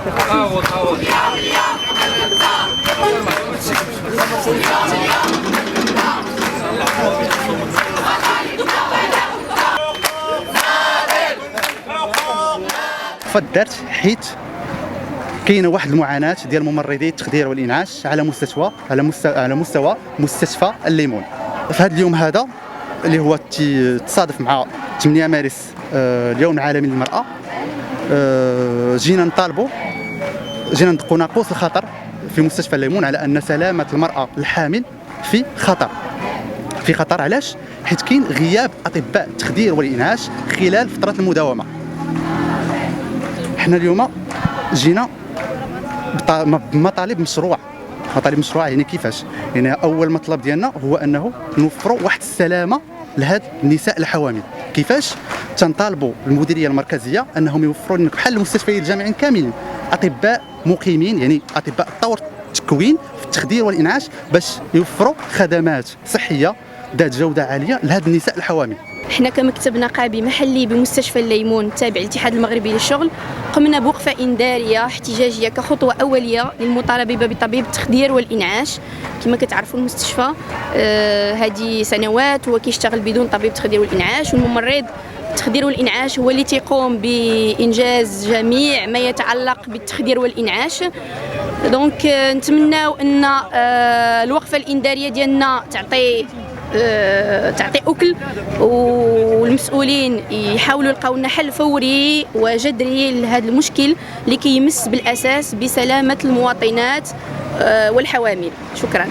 فدرت حيت كاينه واحد المعاناه ديال ممرضي التخدير والانعاش على مستوى مستشفى الليمون. في هذا اليوم هذا اللي هو تصادف مع 8 مارس اليوم العالمي للمراه، جينا ندقوا ناقوس الخطر في مستشفى الليمون على ان سلامه المراه الحامل في خطر. علاش؟ حيت كاين غياب اطباء التخدير والانعاش خلال فتره المداومه. حنا اليوم جينا بمطالب مشروع يعني كيفاش؟ يعني اول مطلب ديالنا هو انه نوفروا واحد السلامه لهاد النساء الحوامل. كيفاش؟ تنطالبوا المديريه المركزيه انهم يوفروا لنا بحال المستشفيات الجامعيين كاملين اطباء مقيمين، يعني اطباء تطور التكوين في التخدير والانعاش، باش يوفروا خدمات صحيه ذات جوده عاليه لهاد النساء الحوامل. احنا كمكتب نقابي محلي بمستشفى الليمون التابع للاتحاد المغربي للشغل قمنا بوقفه انذاريه احتجاجيه كخطوه اوليه للمطالبه بطبيب التخدير والانعاش. كما كتعرفوا المستشفى هذه سنوات هو كيشتغل بدون طبيب تخدير والانعاش، والممرض التخدير والانعاش هو اللي تيقوم بانجاز جميع ما يتعلق بالتخدير والانعاش. دونك نتمناو ان الوقفه الانذاريه ديالنا تعطي أكل، والمسؤولين يحاولوا يلقاو لنا حل فوري وجذري لهذا المشكل اللي كيمس بالأساس بسلامة المواطنات والحوامل. شكرا.